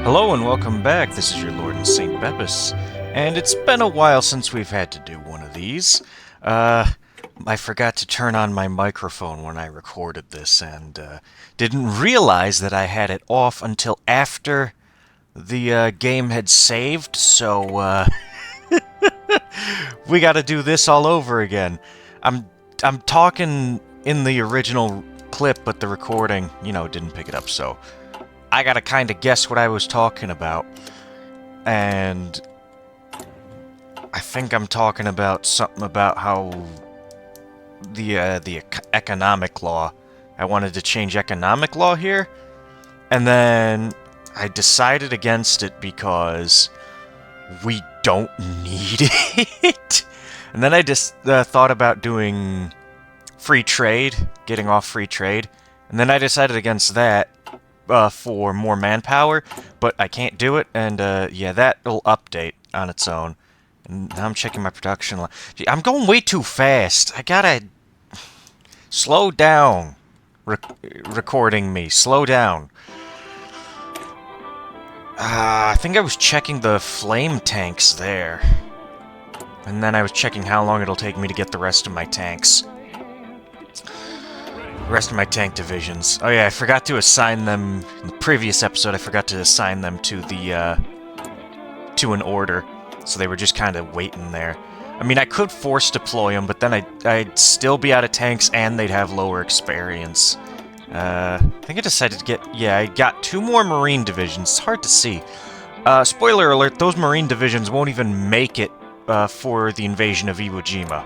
Hello and welcome back. This is your Lord and Saint Beppis, and it's been a while since we've had to do one of these. I forgot to turn on my microphone when I recorded this, and didn't realize that I had it off until after the game had saved. So we got to do this all over again. I'm talking in the original clip, but the recording, didn't pick it up. So I gotta kind of guess what I was talking about, and I think I'm talking about something about how the economic law. I wanted to change economic law here, and then I decided against it because we don't need it. And then I just thought about doing free trade, getting off free trade, and then I decided against that. For more manpower, but I can't do it, and yeah, that'll update on its own. And now I'm checking my production line. Gee, I'm going way too fast. I gotta slow down. Recording me, slow down. I think I was checking the flame tanks there, and then I was checking how long it'll take me to get the rest of my tanks. Rest of my tank divisions. Oh yeah, I forgot to assign them in the previous episode. I forgot to assign them to the to an order, so they were just kind of waiting there. I mean, I could force deploy them, but then I'd still be out of tanks, and they'd have lower experience. I think I decided to get... Yeah, I got 2 more Marine divisions. It's hard to see. Spoiler alert: those Marine divisions won't even make it for the invasion of Iwo Jima.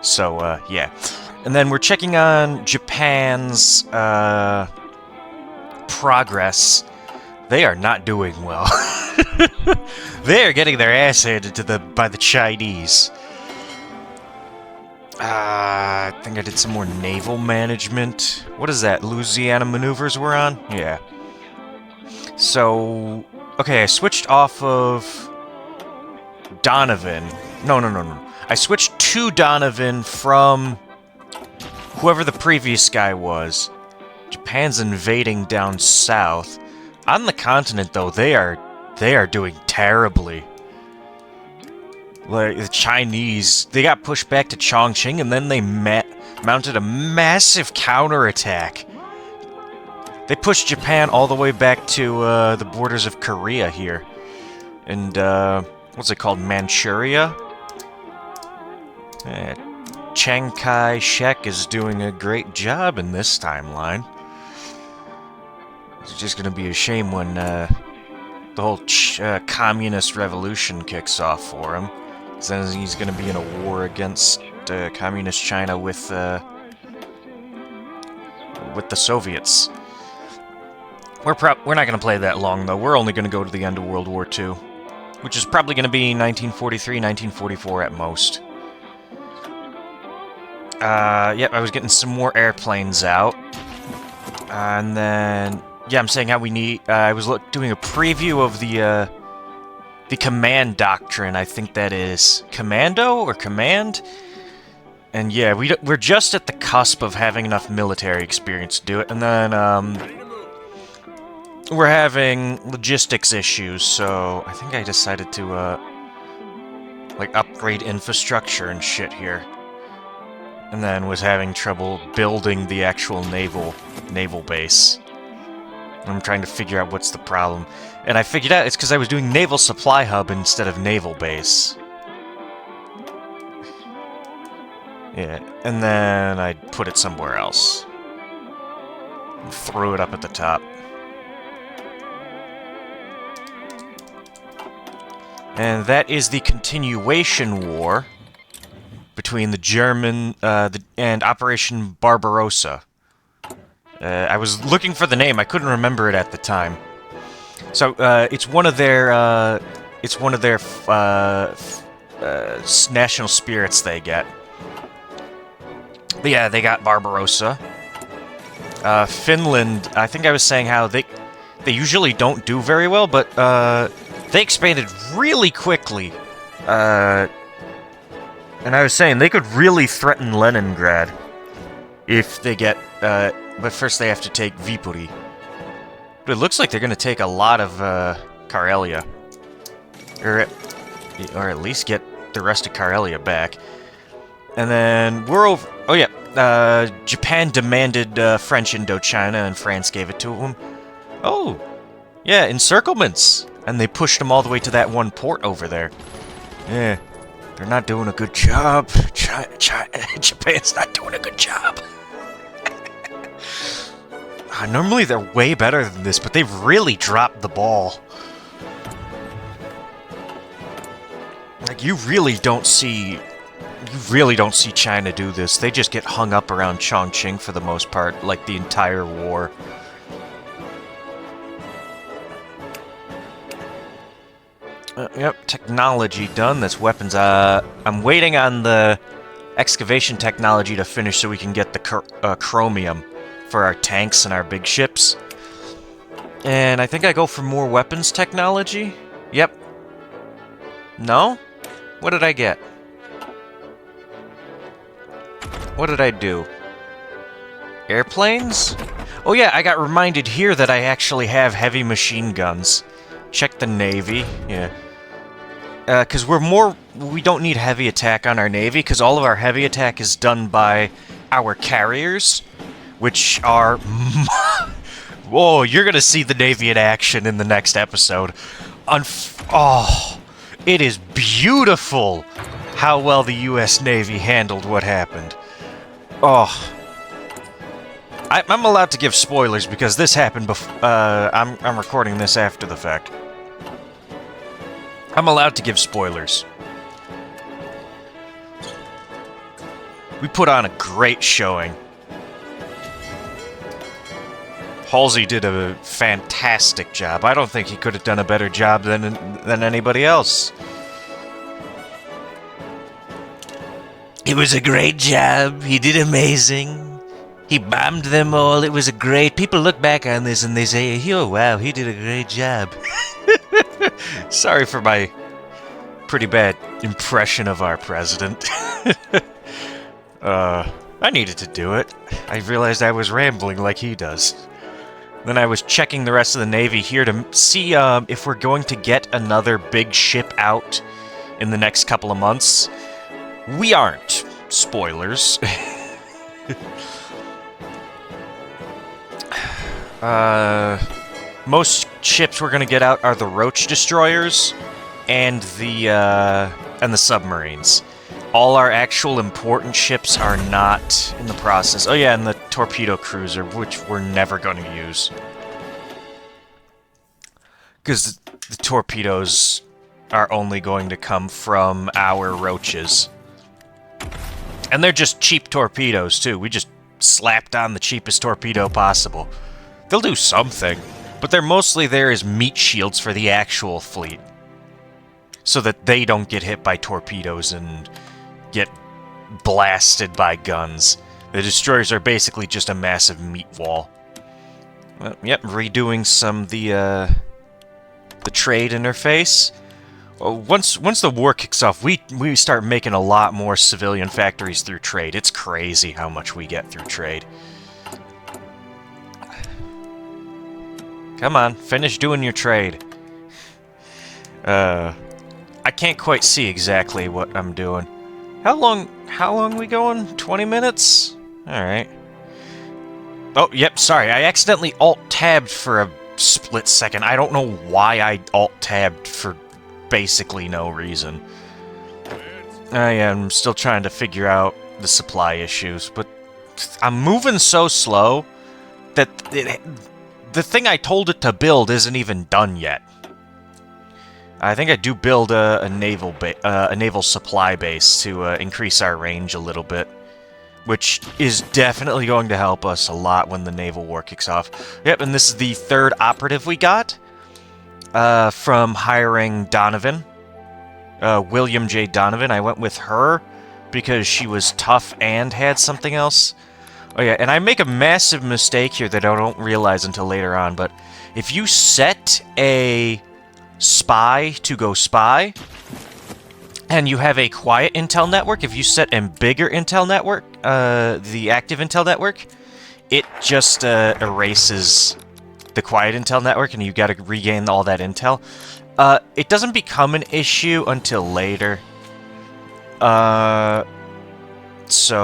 So yeah. And then we're checking on Japan's progress. They are not doing well. They are getting their ass handed by the Chinese. I think I did some more naval management. What is that? Louisiana maneuvers we're on? Yeah. So, okay, I switched off of Donovan. No. I switched to Donovan from whoever the previous guy was. Japan's invading down south. On the continent, though, they are doing terribly. Like, the Chinese, they got pushed back to Chongqing, and then they mounted a massive counterattack. They pushed Japan all the way back to the borders of Korea here. And, what's it called? Manchuria? Chiang Kai-shek is doing a great job in this timeline. It's just going to be a shame when the whole communist revolution kicks off for him. Then he's going to be in a war against communist China with the Soviets. We're not going to play that long, though. We're only going to go to the end of World War II, which is probably going to be 1943, 1944 at most. Yep, I was getting some more airplanes out. And then, yeah, I'm saying how we need... I was doing a preview of the command doctrine. I think that is commando or command? And yeah, we're just at the cusp of having enough military experience to do it. And then, we're having logistics issues, so I think I decided to, like, upgrade infrastructure and shit here. And then was having trouble building the actual naval base. I'm trying to figure out what's the problem. And I figured out it's because I was doing Naval Supply Hub instead of Naval Base. Yeah, and then I put it somewhere else. And threw it up at the top. And that is the continuation war between the German and Operation Barbarossa. I was looking for the name. I couldn't remember it at the time. So it's one of their national spirits they get. But yeah, they got Barbarossa. Finland. I think I was saying how they usually don't do very well, but they expanded really quickly. And I was saying, they could really threaten Leningrad if they get, but first they have to take Viipuri. But it looks like they're going to take a lot of Karelia. Or at least get the rest of Karelia back. And then we're over... Oh, yeah. Japan demanded French Indochina, and France gave it to them. Oh, yeah, encirclements. And they pushed them all the way to that one port over there. Yeah, they're not doing a good job. Japan's not doing a good job. Normally they're way better than this, but they've really dropped the ball. Like, you really don't see China do this. They just get hung up around Chongqing for the most part, like the entire war. Yep, technology done. That's weapons. I'm waiting on the excavation technology to finish so we can get the chromium for our tanks and our big ships. And I think I go for more weapons technology. Yep. No? What did I get? What did I do? Airplanes? Oh yeah, I got reminded here that I actually have heavy machine guns. Check the Navy. Yeah. Because we don't need heavy attack on our Navy, because all of our heavy attack is done by our carriers, which are... Whoa, you're gonna see the Navy in action in the next episode. Oh, it is beautiful how well the U.S. Navy handled what happened. Oh. I'm allowed to give spoilers because this happened before... I'm recording this after the fact. I'm allowed to give spoilers. We put on a great showing. Halsey did a fantastic job. I don't think he could have done a better job than anybody else. It was a great job. He did amazing. He bombed them all. It was a great... People look back on this and they say, oh, wow, he did a great job. Sorry for my pretty bad impression of our president. I needed to do it. I realized I was rambling like he does. Then I was checking the rest of the Navy here to see if we're going to get another big ship out in the next couple of months. We aren't. Spoilers. Most ships we're gonna get out are the Roach destroyers and the submarines. All our actual important ships are not in the process. Oh yeah, and the torpedo cruiser, which we're never going to use. Because the torpedoes are only going to come from our Roaches. And they're just cheap torpedoes, too. We just slapped on the cheapest torpedo possible. They'll do something, but they're mostly there as meat shields for the actual fleet. So that they don't get hit by torpedoes and get blasted by guns. The destroyers are basically just a massive meat wall. Yep, redoing some of the trade interface. Once the war kicks off, we start making a lot more civilian factories through trade. It's crazy how much we get through trade. Come on, finish doing your trade. I can't quite see exactly what I'm doing. How long we going? 20 minutes? Alright. Oh, yep, sorry. I accidentally alt-tabbed for a split second. I don't know why I alt-tabbed for basically no reason. I am still trying to figure out the supply issues, but I'm moving so slow that the thing I told it to build isn't even done yet. I think I do build a naval supply base to increase our range a little bit, which is definitely going to help us a lot when the naval war kicks off. Yep, and this is the third operative we got from hiring Donovan, William J. Donovan. I went with her because she was tough and had something else. Oh yeah, and I make a massive mistake here that I don't realize until later on, but if you set a spy to go spy, and you have a quiet intel network, if you set a bigger intel network, the active intel network, it just erases the quiet intel network, and you got to regain all that intel. It doesn't become an issue until later. So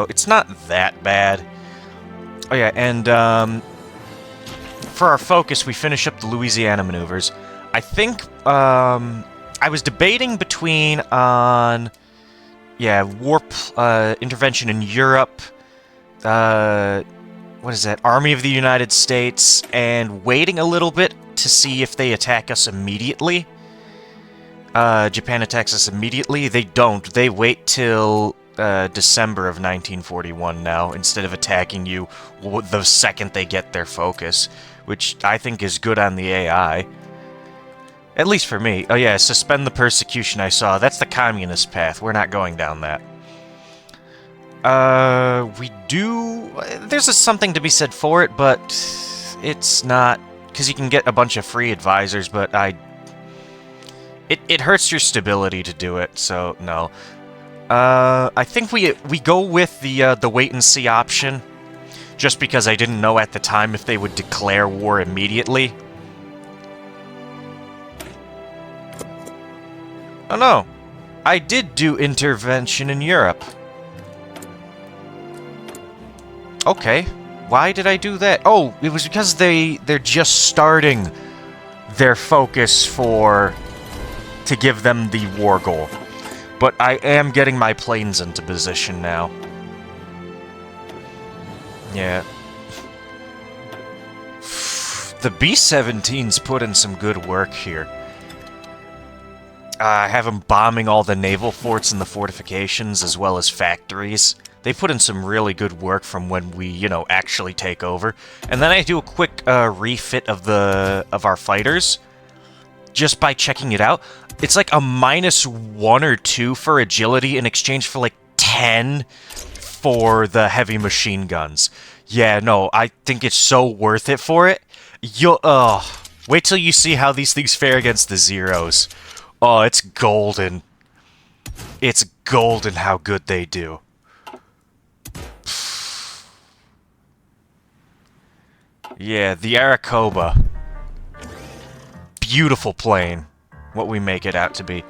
it's not that bad. Oh yeah, and for our focus, we finish up the Louisiana maneuvers. I think I was debating between warp intervention in Europe. What is that? Army of the United States, and waiting a little bit to see if they attack us immediately. Japan attacks us immediately. They don't. They wait till December of 1941 now, instead of attacking you the second they get their focus, which I think is good on the AI. At least for me. Oh yeah, suspend the persecution I saw. That's the communist path. We're not going down that. We do... There's something to be said for it, but it's not... Because you can get a bunch of free advisors, but It hurts your stability to do it, so no. I think we go with the wait-and-see option, just because I didn't know at the time if they would declare war immediately. Oh no, I did do intervention in Europe. Okay, why did I do that? Oh, it was because they're just starting their focus to give them the war goal. But I am getting my planes into position now. Yeah. The B-17's put in some good work here. I have them bombing all the naval forts and the fortifications, as well as factories. They put in some really good work from when we, actually take over. And then I do a quick refit of our fighters, just by checking it out. It's like a -1 or 2 for agility in exchange for like 10 for the heavy machine guns. Yeah, no, I think it's so worth it for it. Wait till you see how these things fare against the Zeros. Oh, it's golden. It's golden how good they do. Yeah, the Arakoba. Beautiful plane, what we make it out to be.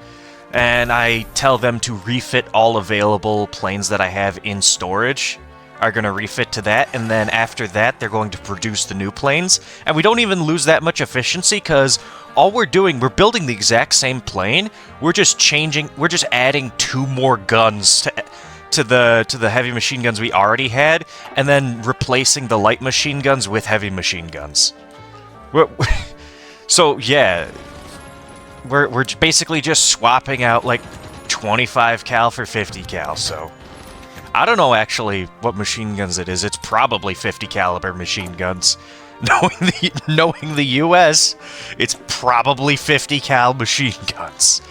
And I tell them to refit all available planes that I have in storage. Are going to refit to that, and then after that, they're going to produce the new planes. And we don't even lose that much efficiency, because all we're building the exact same plane. We're just adding 2 more guns to the heavy machine guns we already had, and then replacing the light machine guns with heavy machine guns. So yeah, we're basically just swapping out like 25 cal for 50 cal. So I don't know actually what machine guns it is. It's probably 50 caliber machine guns. Knowing the U.S., it's probably 50 cal machine guns.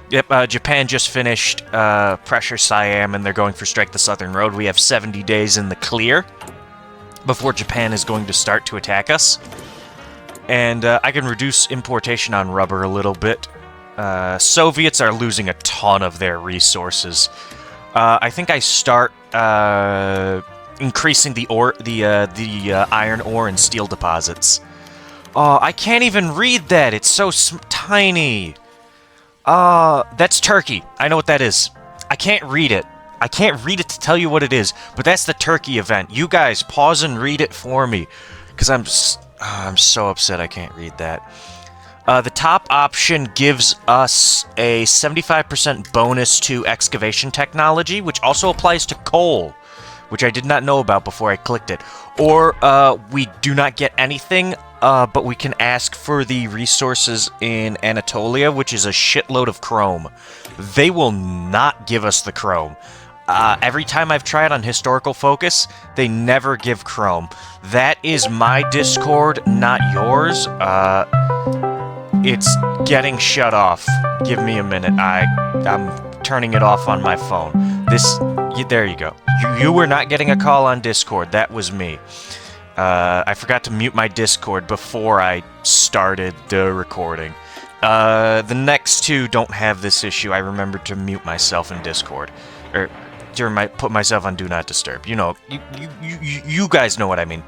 Yep, Japan just finished Pressure Siam, and they're going for Strike the Southern Road. We have 70 days in the clear before Japan is going to start to attack us. And I can reduce importation on rubber a little bit. Soviets are losing a ton of their resources. I think I start increasing the iron ore and steel deposits. Oh, I can't even read that. It's so tiny. That's Turkey. I know what that is. I can't read it. I can't read it to tell you what it is, but that's the Turkey event. You guys pause and read it for me, because I'm so upset I can't read that. The top option gives us a 75% bonus to excavation technology, which also applies to coal, which I did not know about before I clicked it. Or we do not get anything, but we can ask for the resources in Anatolia, which is a shitload of chrome. They will not give us the chrome. Every time I've tried on Historical Focus, they never give chrome. That is my Discord, not yours. It's getting shut off. Give me a minute. I'm turning it off on my phone. There you go. You were not getting a call on Discord. That was me. I forgot to mute my Discord before I started the recording. The next two don't have this issue. I remembered to mute myself in Discord. Put myself on Do Not Disturb. You know, you guys know what I mean.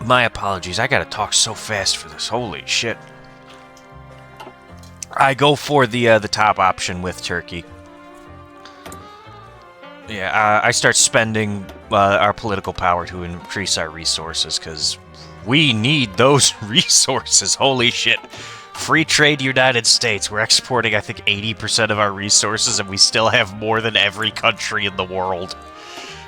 My apologies, I gotta talk so fast for this. Holy shit. I go for the top option with Turkey. Yeah, I start spending our political power to increase our resources, because we need those resources. Holy shit. Free trade United States. We're exporting, I think, 80% of our resources, and we still have more than every country in the world.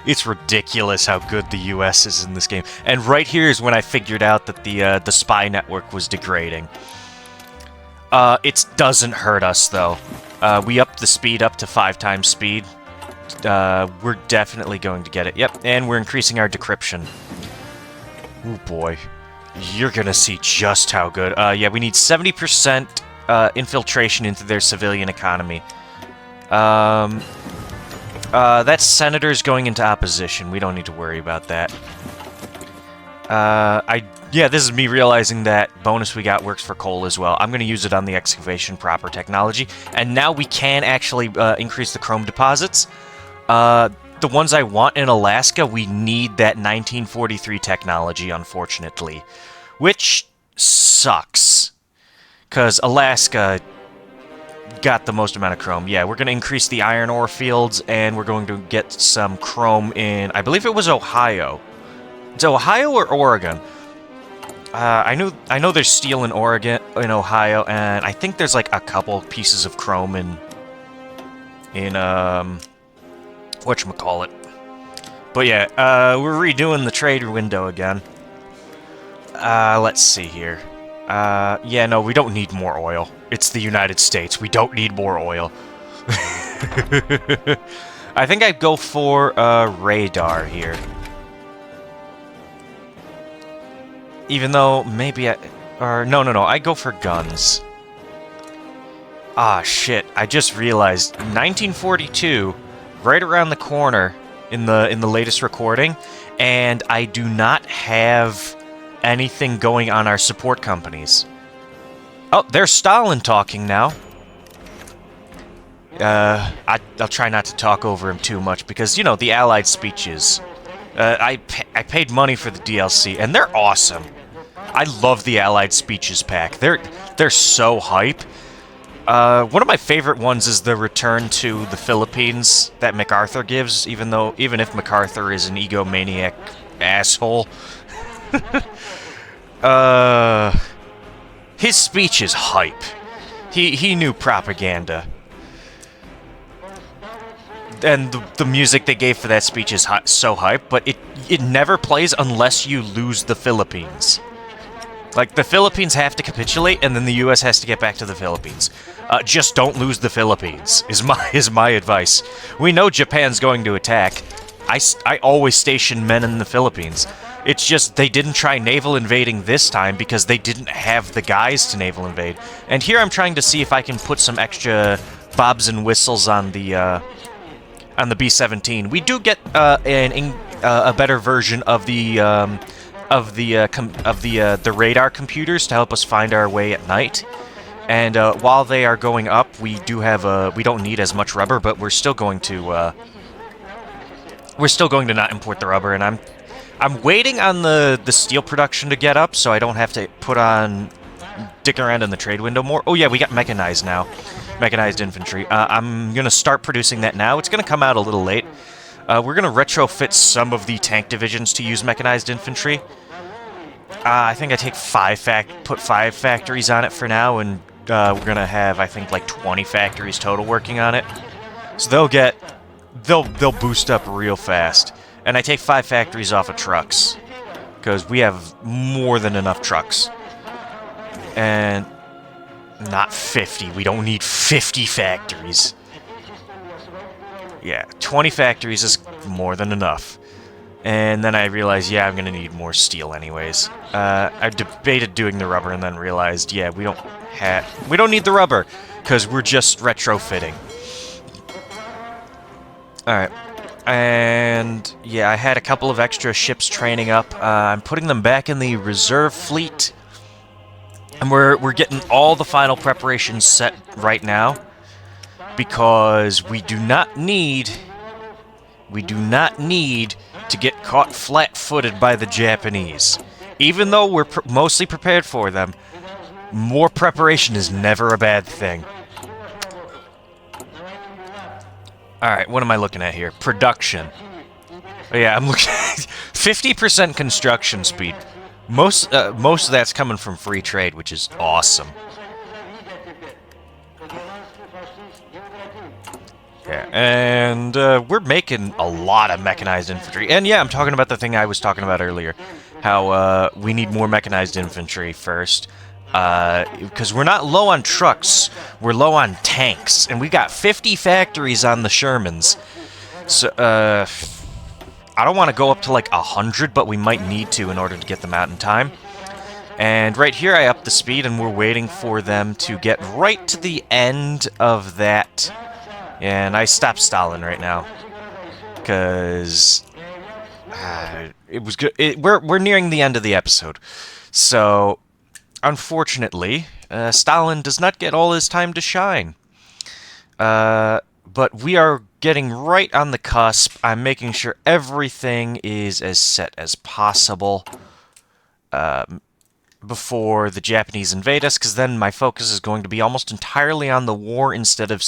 It's ridiculous how good the U.S. is in this game. And right here is when I figured out that the spy network was degrading. It doesn't hurt us, though. We upped the speed up to 5 times speed. We're definitely going to get it. Yep, and we're increasing our decryption. Oh boy. You're gonna see just how good. Yeah, we need 70% infiltration into their civilian economy. That senator's going into opposition. We don't need to worry about that. Yeah, this is me realizing that bonus we got works for coal as well. I'm going to use it on the excavation proper technology. And now we can actually increase the chrome deposits. The ones I want in Alaska, we need that 1943 technology, unfortunately. Which sucks. Because Alaska got the most amount of chrome. Yeah, we're going to increase the iron ore fields, and we're going to get some chrome in, I believe it was Ohio. It's Ohio or Oregon? I know there's steel in Oregon, in Ohio, and I think there's like a couple pieces of chrome in whatchamacallit. But yeah, we're redoing the trade window again. Let's see here. Yeah, no, we don't need more oil. It's the United States. We don't need more oil. I think I'd go for radar here. Even though maybe no, I go for guns. Ah, shit. I just realized 1942, right around the corner in the latest recording, and I do not have anything going on our support companies. Oh, there's Stalin talking now. I'll try not to talk over him too much, because, you know, the Allied speeches. I paid money for the DLC, and they're awesome. I love the Allied speeches pack. They're so hype. One of my favorite ones is the return to the Philippines that MacArthur gives, even if MacArthur is an egomaniac asshole. His speech is hype. He knew propaganda. And the music they gave for that speech is so hype, but it never plays unless you lose the Philippines. Like, the Philippines have to capitulate, and then the U.S. has to get back to the Philippines. Just don't lose the Philippines, is my advice. We know Japan's going to attack. I always station men in the Philippines. It's just they didn't try naval invading this time because they didn't have the guys to naval invade. And here I'm trying to see if I can put some extra bobs and whistles on the B-17. We do get a better version of the radar computers to help us find our way at night. And while they are going up, we don't need as much rubber, but we're still going to not import the rubber. And I'm waiting on the steel production to get up, so I don't have to dick around in the trade window more. Oh yeah, we got mechanized now. Mechanized infantry. I'm going to start producing that now. It's going to come out a little late. We're going to retrofit some of the tank divisions to use mechanized infantry. I think I put 5 factories on it for now, and we're going to have, I think, like 20 factories total working on it. So they'll boost up real fast. And I take 5 factories off of trucks, because we have more than enough trucks. And not 50. We don't need 50 factories. Yeah, 20 factories is more than enough. And then I realized, yeah, I'm going to need more steel anyways. I debated doing the rubber and then realized, yeah, we don't need the rubber, because we're just retrofitting. Alright. And yeah, I had a couple of extra ships training up. I'm putting them back in the reserve fleet. And we're getting all the final preparations set right now, because we do not need to get caught flat-footed by the Japanese. Even though we're mostly prepared for them, more preparation is never a bad thing. Alright, what am I looking at here? Production. Oh, yeah, I'm looking at 50% construction speed. Most of that's coming from free trade, which is awesome. Yeah, and we're making a lot of mechanized infantry. And yeah, I'm talking about the thing I was talking about earlier. How we need more mechanized infantry first. Because we're not low on trucks, we're low on tanks. And we got 50 factories on the Shermans. So, I don't want to go up to like 100, but we might need to in order to get them out in time. And right here I upped the speed, and we're waiting for them to get right to the end of that. And I stopped Stalin right now, because it was good. We're nearing the end of the episode, so unfortunately, Stalin does not get all his time to shine. But we are getting right on the cusp. I'm making sure everything is as set as possible before the Japanese invade us, because then my focus is going to be almost entirely on the war instead of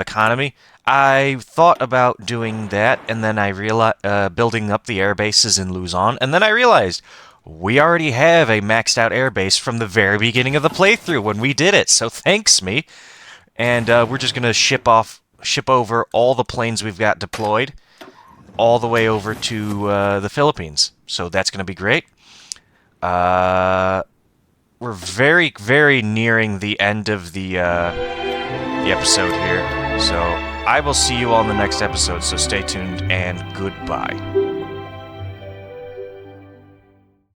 economy. I thought about doing that, and then I realized building up the air bases in Luzon, and then I realized we already have a maxed out air base from the very beginning of the playthrough when we did it. So thanks me, and we're just gonna ship over all the planes we've got deployed all the way over to the Philippines. So that's gonna be great. We're very, very nearing the end of the episode here. So I will see you all in the next episode, so stay tuned and goodbye.